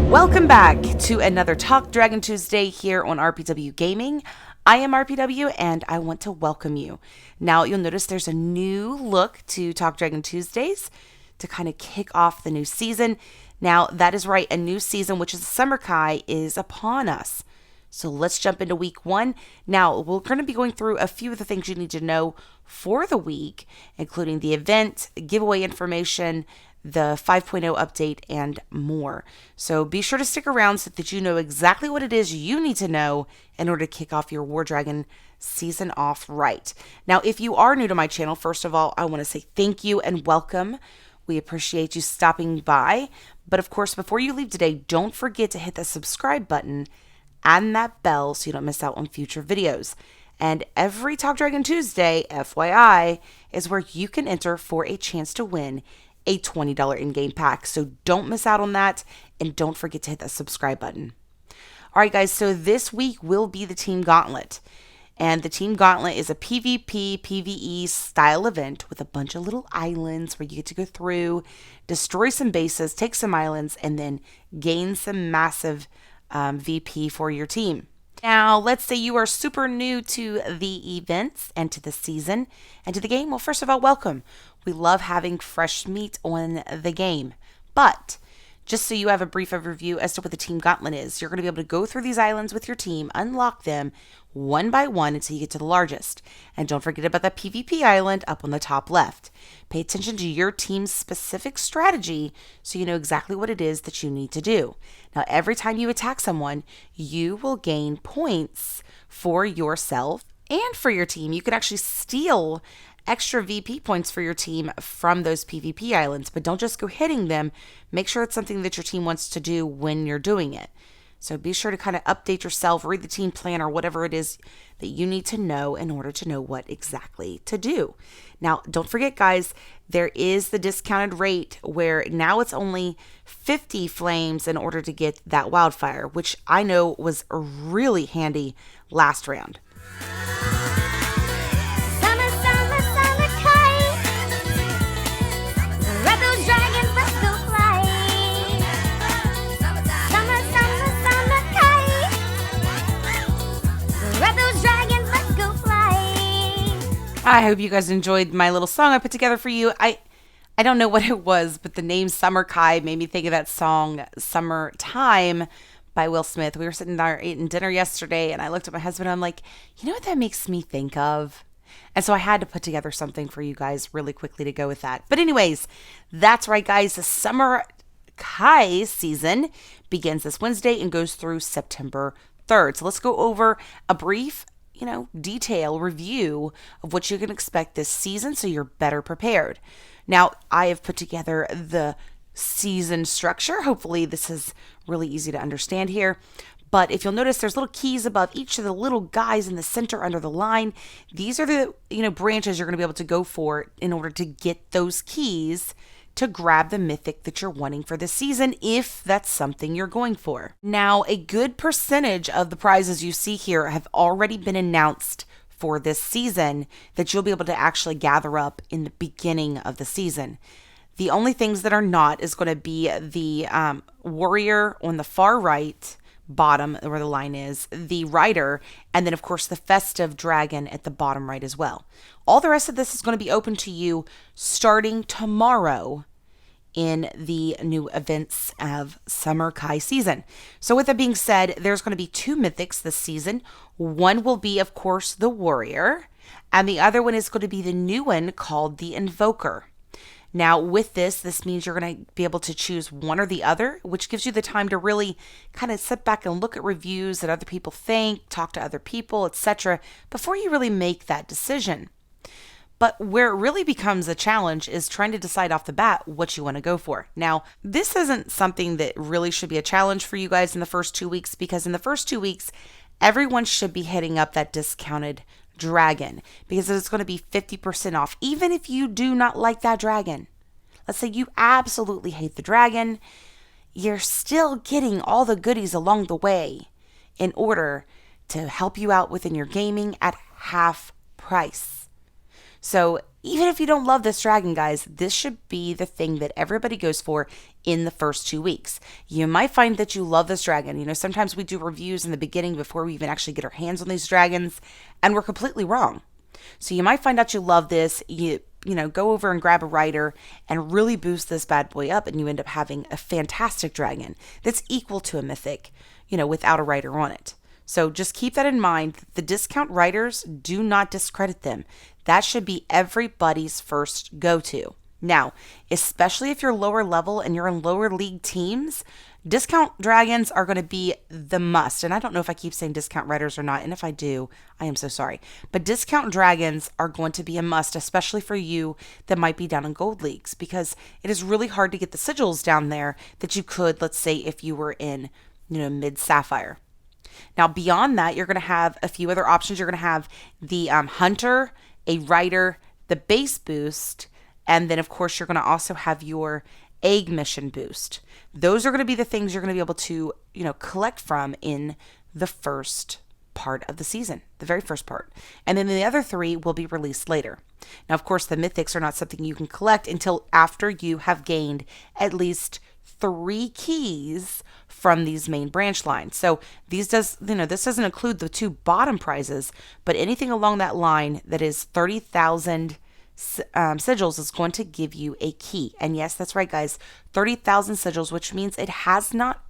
Welcome back to another Talk Dragon Tuesday here on RPW Gaming. I am RPW and I want to welcome you. Now you'll notice there's a new look to Talk Dragon Tuesdays to kind of kick off the new season. Now that is right, a new season, which is Summerkai, is upon us. So let's jump into week 1. Now we're going to be going through a few of the things you need to know for the week, including the event, giveaway information, the 5.0 update, and more. So be sure to stick around so that you know exactly what it is you need to know in order to kick off your War Dragon season off right. Now, if you are new to my channel, first of all, I want to say thank you and welcome. We appreciate you stopping by. But of course, before you leave today, don't forget to hit the subscribe button and that bell so you don't miss out on future videos. And every Talk Dragon Tuesday, FYI, is where you can enter for a chance to win a $20 in-game pack. So don't miss out on that, and don't forget to hit that subscribe button. All right, guys, so this week will be the Team Gauntlet. And the Team Gauntlet is a PvP, PvE style event with a bunch of little islands where you get to go through, destroy some bases, take some islands, and then gain some massive VP for your team. Now, let's say you are super new to the events and to the season and to the game. Well, first of all, welcome. We love having fresh meat on the game. But just so you have a brief overview as to what the Team Gauntlet is, you're going to be able to go through these islands with your team, unlock them one by one until you get to the largest. And don't forget about that PvP island up on the top left. Pay attention to your team's specific strategy so you know exactly what it is that you need to do. Now, every time you attack someone, you will gain points for yourself and for your team. You can actually steal extra VP points for your team from those PvP islands, but don't just go hitting them. Make sure it's something that your team wants to do when you're doing it. So be sure to kind of update yourself, read the team plan or whatever it is that you need to know in order to know what exactly to do. Now, don't forget, guys, there is the discounted rate where now it's only 50 flames in order to get that wildfire, which I know was really handy last round. I hope you guys enjoyed my little song I put together for you. I don't know what it was, but the name Summerkai made me think of that song Summertime by Will Smith. We were sitting there eating dinner yesterday, and I looked at my husband and I'm like, you know what that makes me think of? And so I had to put together something for you guys really quickly to go with that. But anyways, that's right, guys. The Summerkai season begins this Wednesday and goes through September 3rd. So let's go over a brief detail review of what you can expect this season so you're better prepared. Now, I have put together the season structure. Hopefully this is really easy to understand here. But if you'll notice, there's little keys above each of the little guys in the center under the line. These are the branches you're going to be able to go for in order to get those keys to grab the mythic that you're wanting for this season, if that's something you're going for. Now, a good percentage of the prizes you see here have already been announced for this season that you'll be able to actually gather up in the beginning of the season. The only things that are not is going to be the warrior on the far right bottom where the line is, the rider, and then of course the festive dragon at the bottom right as well. All the rest of this is going to be open to you starting tomorrow in the new events of Summerkai season. So with that being said, there's going to be 2 mythics this season. One will be, of course, the warrior, and the other one is going to be the new one called the invoker. Now, with this means you're going to be able to choose one or the other, which gives you the time to really kind of sit back and look at reviews that other people think, talk to other people, etc., before you really make that decision. But where it really becomes a challenge is trying to decide off the bat what you want to go for. Now, this isn't something that really should be a challenge for you guys in the first 2 weeks, because in the first 2 weeks, everyone should be hitting up that discounted dragon because it's going to be 50% off, even if you do not like that dragon. Let's say you absolutely hate the dragon, you're still getting all the goodies along the way in order to help you out within your gaming at half price. So Even if you don't love this dragon, guys, this should be the thing that everybody goes for in the first 2 weeks. You might find that you love this dragon. You know, sometimes we do reviews in the beginning before we even actually get our hands on these dragons, and we're completely wrong. So you might find out you love this. You know, go over and grab a rider and really boost this bad boy up, and you end up having a fantastic dragon that's equal to a mythic, you know, without a rider on it. So just keep that in mind. The discount riders, do not discredit them. That should be everybody's first go-to. Now, especially if you're lower level and you're in lower league teams, discount dragons are going to be the must. And I don't know if I keep saying discount riders or not. And if I do, I am so sorry. But discount dragons are going to be a must, especially for you that might be down in gold leagues, because it is really hard to get the sigils down there that you could, let's say, if you were in, you know, mid sapphire. Now, beyond that, you're going to have a few other options. You're going to have the hunter, a rider, the base boost, and then, of course, you're going to also have your egg mission boost. Those are going to be the things you're going to be able to, you know, collect from in the first part of the season, the very first part. And then the other 3 will be released later. Now, of course, the mythics are not something you can collect until after you have gained at least 3 keys from these main branch lines. So this doesn't include the 2 bottom prizes, but anything along that line that is 30,000 sigils is going to give you a key. And yes, that's right, guys, 30,000 sigils, which means it has not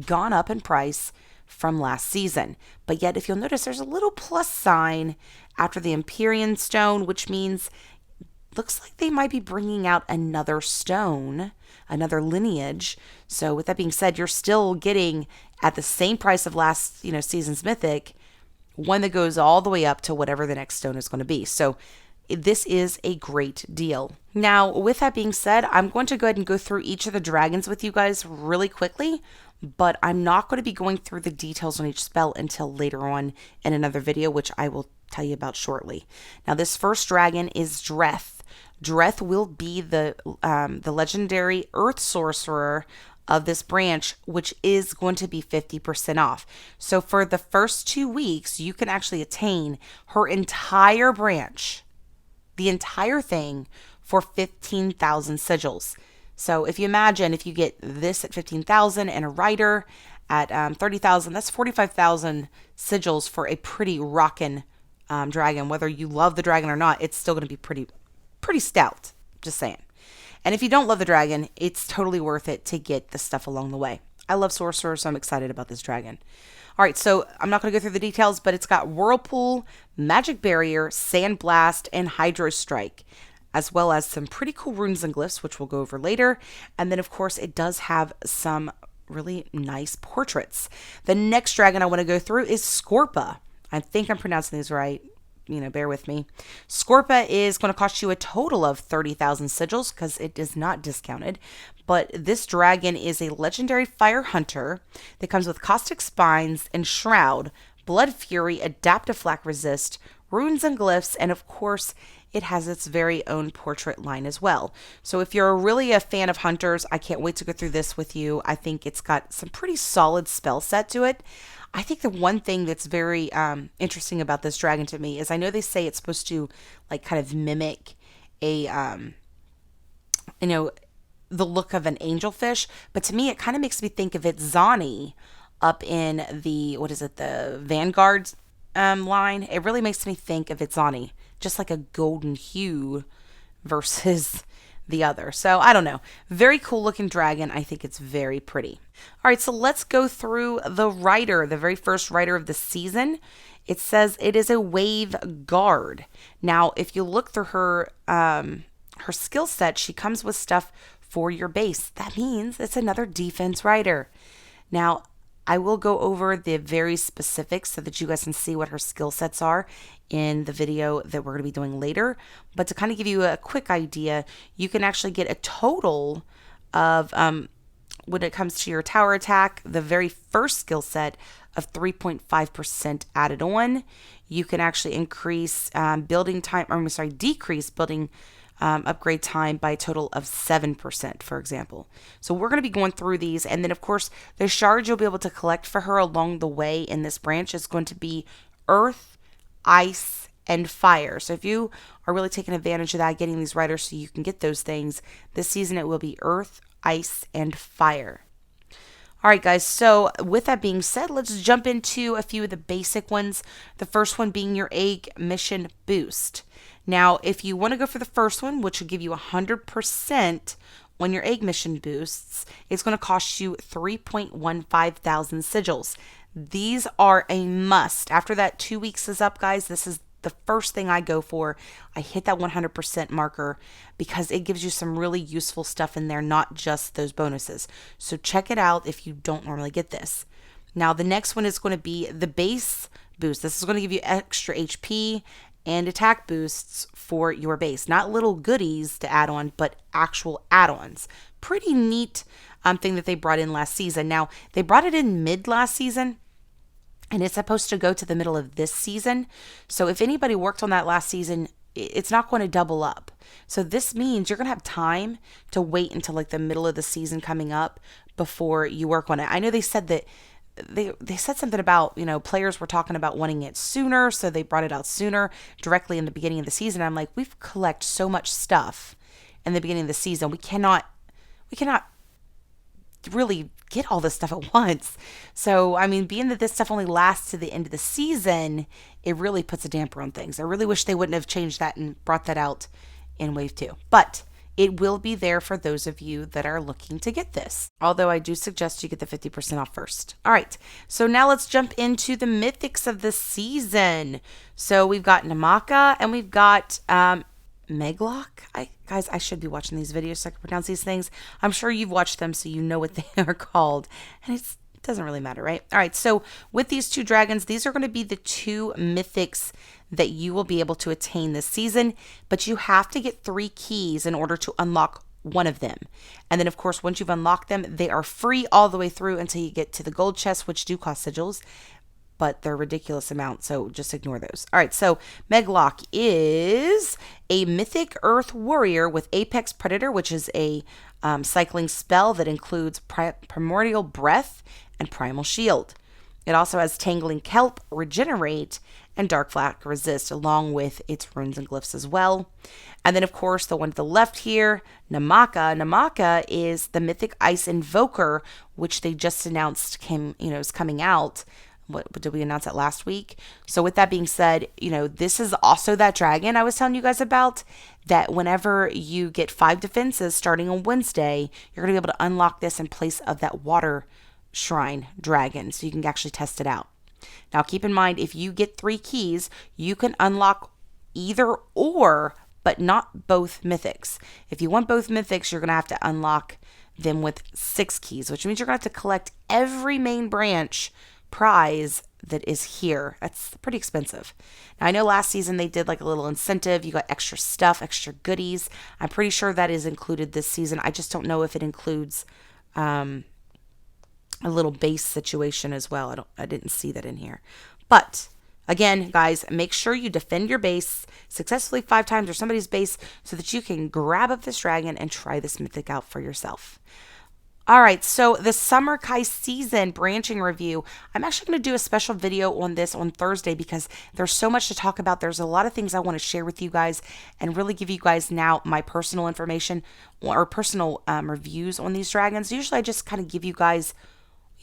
gone up in price from last season. But yet, if you'll notice, there's a little plus sign after the Empyrean stone, which means looks like they might be bringing out another stone, another lineage. So with that being said, you're still getting at the same price of last, you know, season's mythic, one that goes all the way up to whatever the next stone is going to be. So this is a great deal. Now, with that being said, I'm going to go ahead and go through each of the dragons with you guys really quickly, but I'm not going to be going through the details on each spell until later on in another video, which I will tell you about shortly. Now, this first dragon is Dreth. Dreth will be the legendary Earth Sorcerer of this branch, which is going to be 50% off. So for the first 2 weeks, you can actually attain her entire branch, the entire thing, for 15,000 sigils. So if you imagine, if you get this at 15,000 and a rider at 30,000, that's 45,000 sigils for a pretty rockin' dragon. Whether you love the dragon or not, it's still going to be pretty stout, just saying. And if you don't love the dragon, it's totally worth it to get the stuff along the way. I love Sorcerer, so I'm excited about this dragon. All right, so I'm not going to go through the details, but it's got Whirlpool, Magic Barrier, Sandblast, and Hydro Strike, as well as some pretty cool runes and glyphs, which we'll go over later. And then, of course, it does have some really nice portraits. The next dragon I want to go through is Scorpa. I think I'm pronouncing these right. You know, bear with me. Scorpa is going to cost you a total of 30,000 sigils because it is not discounted. But this dragon is a legendary fire hunter that comes with Caustic Spines and Shroud, Blood Fury, Adaptive Flak Resist, runes and glyphs, and of course, it has its very own portrait line as well. So if you're really a fan of hunters, I can't wait to go through this with you. I think it's got some pretty solid spell set to it. I think the one thing that's very interesting about this dragon to me is I know they say it's supposed to like kind of mimic a, the look of an angelfish, but to me it kind of makes me think of it Zani up in the, the Vanguard line. It really makes me think of it Zani, just like a golden hue versus the other. So I don't know. Very cool looking dragon. I think it's very pretty. All right, so let's go through the rider, the very first rider of the season. It says it is a wave guard. Now, if you look through her skill set, she comes with stuff for your base. That means it's another defense rider. Now, I will go over the very specifics so that you guys can see what her skill sets are in the video that we're going to be doing later. But to kind of give you a quick idea, you can actually get a total of, when it comes to your tower attack, the very first skill set of 3.5% added on. You can actually increase decrease building upgrade time by a total of 7%, for example. So we're going to be going through these. And then, of course, the shards you'll be able to collect for her along the way in this branch is going to be Earth, Ice, and fire. So if you are really taking advantage of that, getting these riders so you can get those things, this season it will be earth, ice, and fire. All right, guys, so with that being said, let's jump into a few of the basic ones. The first one being your egg mission boost. Now, if you want to go for the first one, which will give you 100% on your egg mission boosts, it's going to cost you 3.15 thousand sigils. These are a must. After that 2 weeks is up, guys, this is the first thing I go for. I hit that 100% marker because it gives you some really useful stuff in there, not just those bonuses. So check it out if you don't normally get this. Now, the next one is going to be the base boost. This is going to give you extra HP and attack boosts for your base. Not little goodies to add on, but actual add-ons. Pretty neat thing that they brought in last season. Now, they brought it in mid last season, and it's supposed to go to the middle of this season. So if anybody worked on that last season, it's not going to double up. So this means you're going to have time to wait until like the middle of the season coming up before you work on it. I know they said that they said something about, players were talking about wanting it sooner, so they brought it out sooner, directly in the beginning of the season. I'm like, we've collected so much stuff in the beginning of the season. We cannot really get all this stuff at once. So, I mean, being that this stuff only lasts to the end of the season, it really puts a damper on things. I really wish they wouldn't have changed that and brought that out in Wave 2. But it will be there for those of you that are looking to get this. Although I do suggest you get the 50% off first. All right, so now let's jump into the mythics of the season. So we've got Namaka and we've got Meglock. Guys, I should be watching these videos so I can pronounce these things. I'm sure you've watched them so you know what they are called. And it doesn't really matter, right? All right, so with these two dragons, these are going to be the two mythics that you will be able to attain this season. But you have to get 3 keys in order to unlock one of them. And then, of course, once you've unlocked them, they are free all the way through until you get to the gold chests, which do cost sigils. But they're a ridiculous amount, so just ignore those. All right, so Meglock is a Mythic Earth Warrior with Apex Predator, which is a cycling spell that includes Primordial Breath and Primal Shield. It also has Tangling Kelp, Regenerate, and Dark Flak Resist, along with its runes and glyphs as well. And then, of course, the one to the left here, Namaka. Namaka is the Mythic Ice Invoker, which they just announced is coming out. What did we announce that last week? So with that being said, this is also that dragon I was telling you guys about, that whenever you get 5 defenses starting on Wednesday, you're going to be able to unlock this in place of that water shrine dragon, so you can actually test it out. Now keep in mind, if you get 3 keys, you can unlock either or, but not both mythics. If you want both mythics, you're going to have to unlock them with 6 keys, which means you're going to have to collect every main branch prize that is here. That's pretty expensive. Now, I know last season they did like a little incentive. You got extra stuff, extra goodies. I'm pretty sure that is included this season. I just don't know if it includes a little base situation as well. I didn't see that in here. But again, guys, make sure you defend your base successfully 5 times, or somebody's base, so that you can grab up this dragon and try this mythic out for yourself. All right, so the Summerkai season branching review, I'm actually going to do a special video on this on Thursday because there's so much to talk about. There's a lot of things I want to share with you guys and really give you guys now my personal information or personal reviews on these dragons. Usually I just kind of give you guys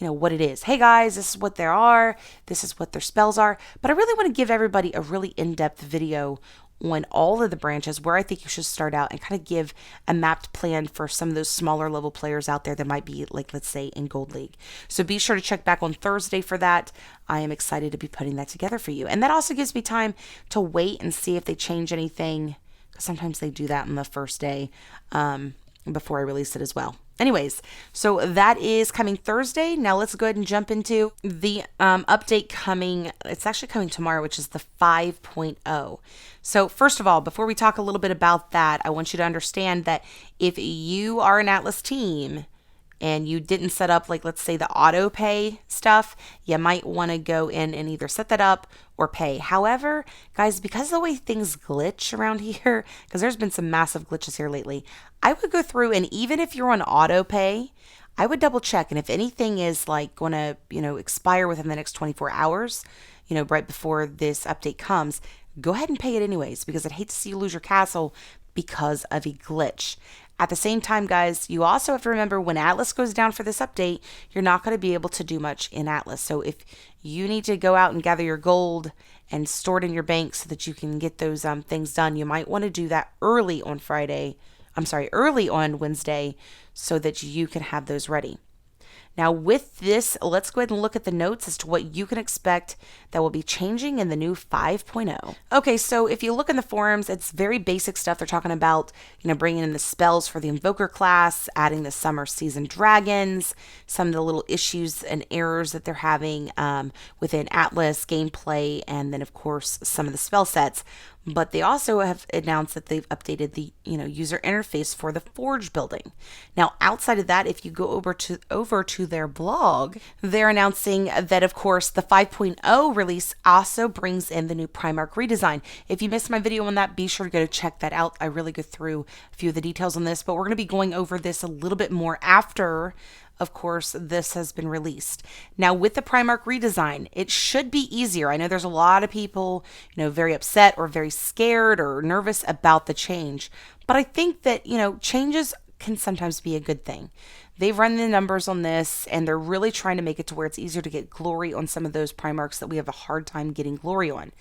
what it is. Hey guys, this is what they are. This is what their spells are. But I really want to give everybody a really in-depth video on all of the branches, where I think you should start out, and kind of give a mapped plan for some of those smaller level players out there that might be, like, let's say, in Gold League. So be sure to check back on Thursday for that. I am excited to be putting that together for you. And that also gives me time to wait and see if they change anything, because sometimes they do that on the first day before I release it as well. Anyways, so that is coming Thursday. Now let's go ahead and jump into the update coming. It's actually coming tomorrow, which is the 5.0. So first of all, before we talk a little bit about that, I want you to understand that if you are an Atlas team and you didn't set up, like, let's say, the auto pay stuff, you might want to go in and either set that up or pay. However, guys, because of the way things glitch around here, because there's been some massive glitches here lately, I would go through, and even if you're on auto pay, I would double check. And if anything is like going to, expire within the next 24 hours, right before this update comes, go ahead and pay it anyways, because I'd hate to see you lose your castle because of a glitch. At the same time, guys, you also have to remember when Atlas goes down for this update, you're not going to be able to do much in Atlas. So if you need to go out and gather your gold and store it in your bank so that you can get those things done, you might want to do that early on Wednesday, so that you can have those ready. Now with this, let's go ahead and look at the notes as to what you can expect that will be changing in the new 5.0. Okay, so if you look in the forums, it's very basic stuff. They're talking about, bringing in the spells for the Invoker class, adding the summer season dragons, some of the little issues and errors that they're having within Atlas gameplay, and then of course some of the spell sets. But they also have announced that they've updated the user interface for the Forge building. Now, outside of that, if you go over to their blog, they're announcing that, of course, the 5.0 release also brings in the new Primark redesign. If you missed my video on that, be sure to go check that out. I really go through a few of the details on this, but we're going to be going over this a little bit more after, of course, this has been released. Now, with the Primark redesign, it should be easier. I know there's a lot of people, very upset or very scared or nervous about the change, but I think that, changes can sometimes be a good thing. They've run the numbers on this, and they're really trying to make it to where it's easier to get glory on some of those Primarks that we have a hard time getting glory on.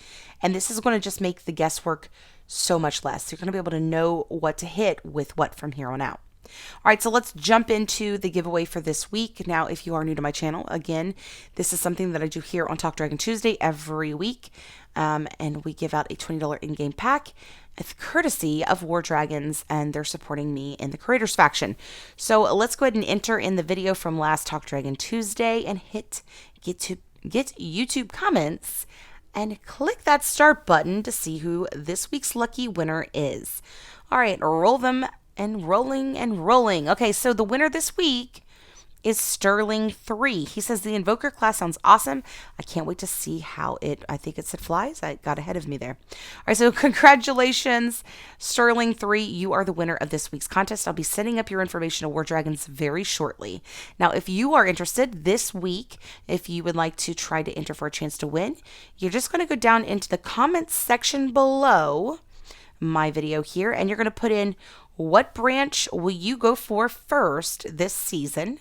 And this is going to just make the guesswork so much less. You're going to be able to know what to hit with what from here on out. All right, so let's jump into the giveaway for this week. Now, if you are new to my channel, again, this is something that I do here on Talk Dragon Tuesday every week, and we give out a $20 in-game pack. It's courtesy of War Dragons, and they're supporting me in the Creators faction. So let's go ahead and enter in the video from last Talk Dragon Tuesday and get YouTube comments and click that start button to see who this week's lucky winner is. All right, roll them. And rolling. Okay, so the winner this week is Sterling3. He says the Invoker class sounds awesome. I can't wait to see how I think it said flies. I got ahead of me there. All right, so congratulations, Sterling3. You are the winner of this week's contest. I'll be sending up your information to War Dragons very shortly. Now, if you are interested this week, if you would like to try to enter for a chance to win, you're just going to go down into the comments section below my video here, and you're going to put in what branch will you go for first this season,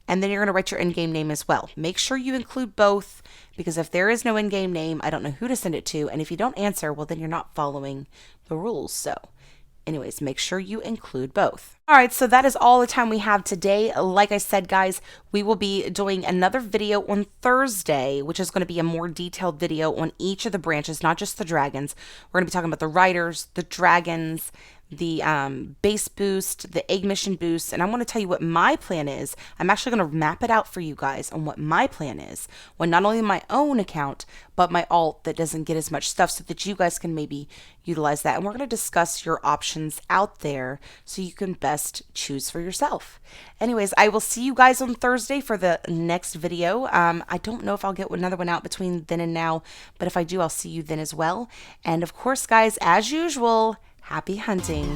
and then you're going to write your in-game name as well. Make sure you include both, because if there is no in-game name, I don't know who to send it to, and if you don't answer, well, then you're not following the rules. So anyways, make sure you include both. All right, so that is all the time we have today. Like I said, guys, we will be doing another video on Thursday, which is going to be a more detailed video on each of the branches, not just the dragons. We're going to be talking about the riders, the dragons, the base boost, the egg mission boost, and I want to tell you what my plan is. I'm actually going to map it out for you guys on what my plan is on not only my own account, but my alt that doesn't get as much stuff, so that you guys can maybe utilize that. And we're going to discuss your options out there so you can best choose for yourself. Anyways, I will see you guys on Thursday for the next video. I don't know if I'll get another one out between then and now, but if I do, I'll see you then as well. And of course, guys, as usual, happy hunting.